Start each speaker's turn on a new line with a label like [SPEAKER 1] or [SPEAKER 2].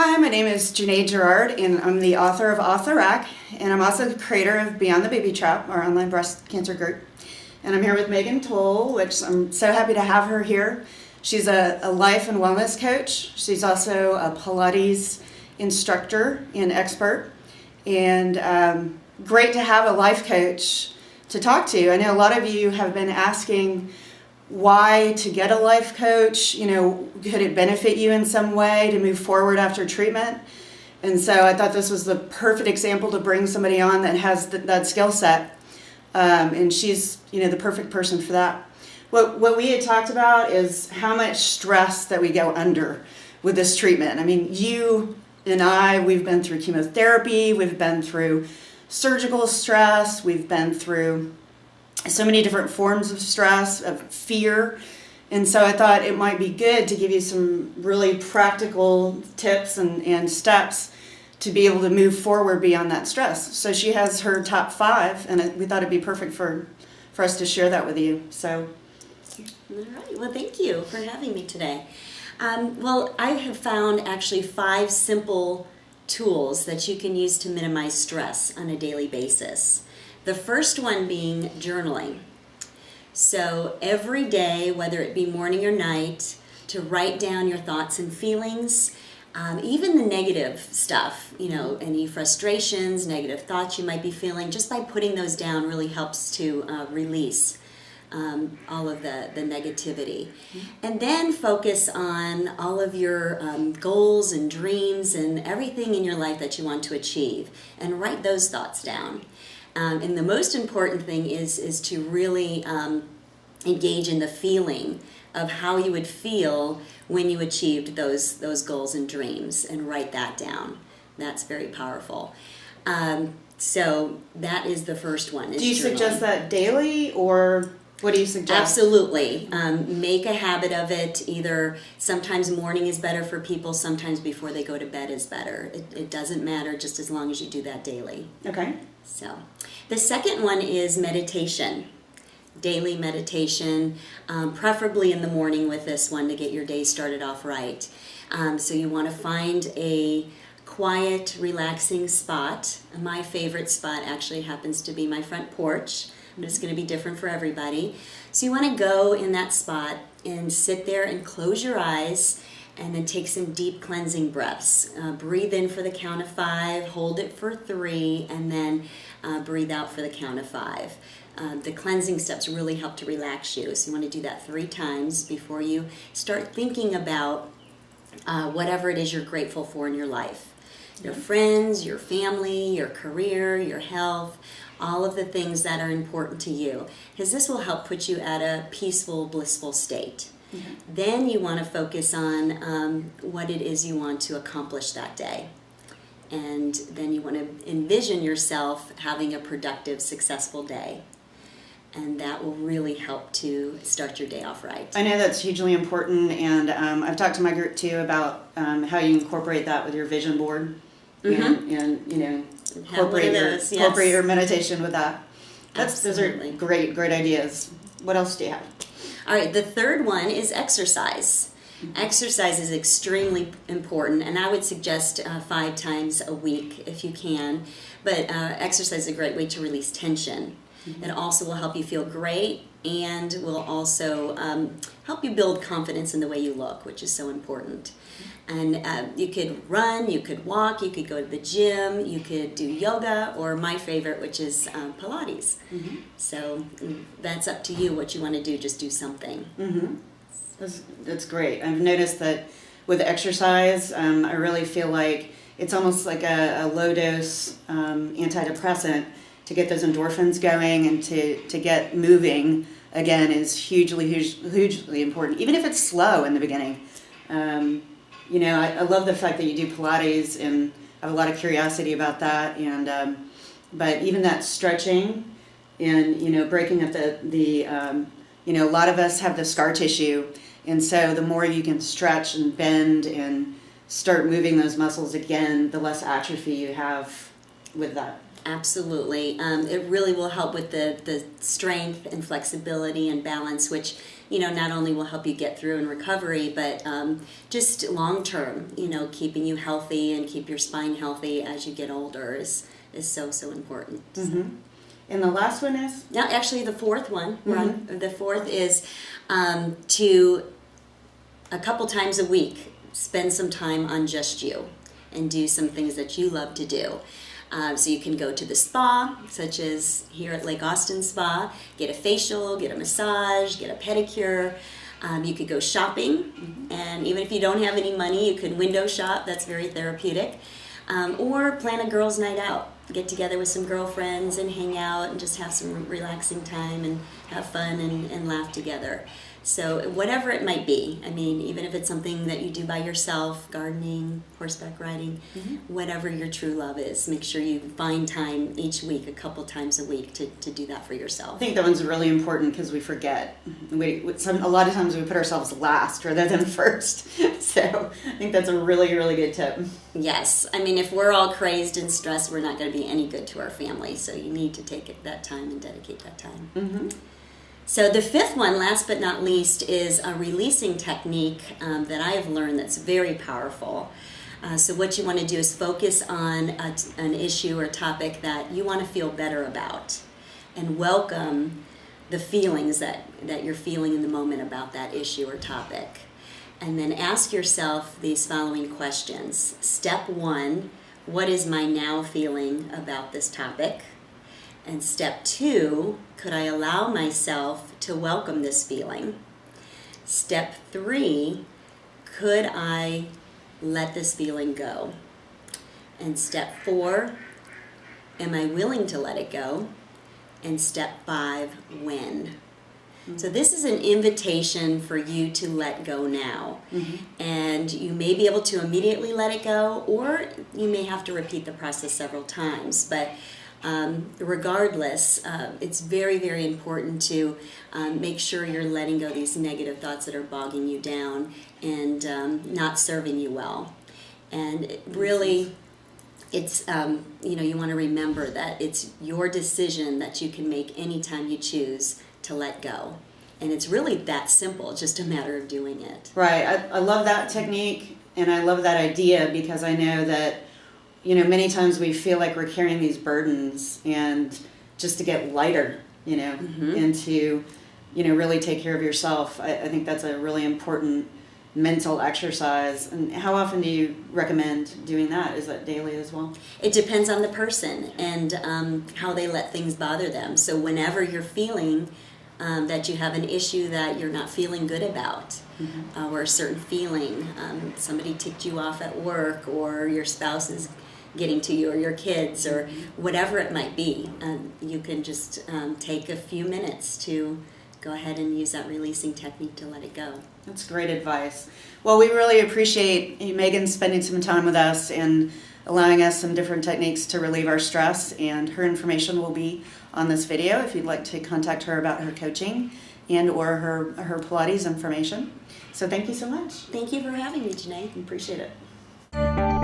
[SPEAKER 1] Hi, my name is Janae Gerard, and I'm the author of Off the Rack, and I'm also the creator of Beyond the Baby Trap, our online breast cancer group. And I'm here with Megan Tull, which I'm so happy to have her here. She's a life and wellness coach. She's also a Pilates instructor and expert, and great to have a life coach to talk to. I know a lot of you have been asking why to get a life coach. Could it benefit you in some way to move forward after treatment? And so I thought this was the perfect example to bring somebody on that has that skill set, and she's the perfect person for that. What we had talked about is how much stress that we go under with this treatment. I mean, you and I, we've been through chemotherapy, we've been through surgical stress, we've been through so many different forms of stress, of fear. And so I thought it might be good to give you some really practical tips and steps to be able to move forward beyond that stress. So she has her top 5, and we thought it'd be perfect for us to share that with you. So,
[SPEAKER 2] all right. Well, thank you for having me today. Well, I have found actually 5 simple tools that you can use to minimize stress on a daily basis. The first one being journaling. So every day, whether it be morning or night, to write down your thoughts and feelings, even the negative stuff, any frustrations, negative thoughts you might be feeling, just by putting those down really helps to release all of the negativity. And then focus on all of your goals and dreams and everything in your life that you want to achieve, and write those thoughts down. And the most important thing is to really engage in the feeling of how you would feel when you achieved those goals and dreams, and write that down. That's very powerful. So that is the first one.
[SPEAKER 1] Do you suggest that daily, or what do you suggest?
[SPEAKER 2] Absolutely. Make a habit of it. Either sometimes morning is better for people, sometimes before they go to bed is better. It doesn't matter, just as long as you do that daily.
[SPEAKER 1] Okay.
[SPEAKER 2] So the second one is meditation. Daily meditation, preferably in the morning with this one to get your day started off right. So you want to find a quiet, relaxing spot. My favorite spot actually happens to be my front porch, but it's going to be different for everybody. So you want to go in that spot and sit there and close your eyes, and then take some deep cleansing breaths. Breathe in for the count of 5, hold it for 3, and then breathe out for the count of 5. The cleansing steps really help to relax you. So you want to do that 3 times before you start thinking about whatever it is you're grateful for in your life. Your friends, your family, your career, your health, all of the things that are important to you. Because this will help put you at a peaceful, blissful state. Mm-hmm. Then you want to focus on what it is you want to accomplish that day. And then you want to envision yourself having a productive, successful day. And that will really help to start your day off right.
[SPEAKER 1] I know that's hugely important, and I've talked to my group too about how you incorporate that with your vision board, mm-hmm. and incorporate your meditation with that. Those are great ideas. What else do you have?
[SPEAKER 2] All right, the third one is exercise. Exercise is extremely important, and I would suggest 5 times a week if you can. But exercise is a great way to release tension. Mm-hmm. It also will help you feel great, and will also help you build confidence in the way you look, which is so important. And you could run, you could walk, you could go to the gym, you could do yoga, or my favorite, which is Pilates. Mm-hmm. So that's up to you what you want to do. Just do something.
[SPEAKER 1] Mm-hmm. That's great. I've noticed that with exercise, I really feel like it's almost like a low-dose antidepressant to get those endorphins going, and to get moving again is hugely important, even if it's slow in the beginning. I love the fact that you do Pilates, and I have a lot of curiosity about that. And but even that stretching, and breaking up the a lot of us have the scar tissue, and so the more you can stretch and bend and start moving those muscles again, the less atrophy you have with that.
[SPEAKER 2] Absolutely. It really will help with the strength and flexibility and balance, which not only will help you get through in recovery, but just long term, keeping you healthy and keep your spine healthy as you get older is so important.
[SPEAKER 1] Mm-hmm. And the last one is?
[SPEAKER 2] Now, actually, the fourth one, the fourth is to a couple times a week spend some time on just you and do some things that you love to do. So you can go to the spa, such as here at Lake Austin Spa, get a facial, get a massage, get a pedicure. You could go shopping, and even if you don't have any money, you could window shop. That's very therapeutic. Or plan a girls' night out. Get together with some girlfriends and hang out and just have some relaxing time and have fun and laugh together. So whatever it might be, I mean, even if it's something that you do by yourself, gardening, horseback riding, whatever your true love is, make sure you find time each week, a couple times a week, to do that for yourself.
[SPEAKER 1] I think that one's really important because we forget. A lot of times we put ourselves last rather than first. So I think that's a really, really good tip.
[SPEAKER 2] Yes. I mean, if we're all crazed and stressed, we're not going to be any good to our family. So you need to take that time and dedicate that time.
[SPEAKER 1] Mm-hmm.
[SPEAKER 2] So the fifth one, last but not least, is a releasing technique that I have learned that's very powerful. So what you want to do is focus on an issue or topic that you want to feel better about, and welcome the feelings that you're feeling in the moment about that issue or topic. And then ask yourself these following questions. Step 1, what is my now feeling about this topic? And step 2, could I allow myself to welcome this feeling? Step 3, could I let this feeling go? And step 4, am I willing to let it go? And step 5, when? So this is an invitation for you to let go now. And you may be able to immediately let it go, or you may have to repeat the process several times. But regardless, it's very, very important to make sure you're letting go these negative thoughts that are bogging you down and not serving you well. And really, it's, you want to remember that it's your decision that you can make anytime you choose to let go. And it's really that simple, just a matter of doing it.
[SPEAKER 1] Right. I love that technique, and I love that idea because I know that many times we feel like we're carrying these burdens, and just to get lighter, and to, really take care of yourself. I think that's a really important mental exercise. And how often do you recommend doing that? Is that daily as well?
[SPEAKER 2] It depends on the person and how they let things bother them. So whenever you're feeling that you have an issue that you're not feeling good about, or a certain feeling, somebody ticked you off at work, or your spouse is getting to you, or your kids, or whatever it might be, you can just take a few minutes to go ahead and use that releasing technique to let it go.
[SPEAKER 1] That's great advice. Well, we really appreciate Megan spending some time with us and allowing us some different techniques to relieve our stress, and her information will be on this video if you'd like to contact her about her coaching and or her Pilates information. So thank you so much.
[SPEAKER 2] Thank you for having me, Janae.
[SPEAKER 1] Appreciate it.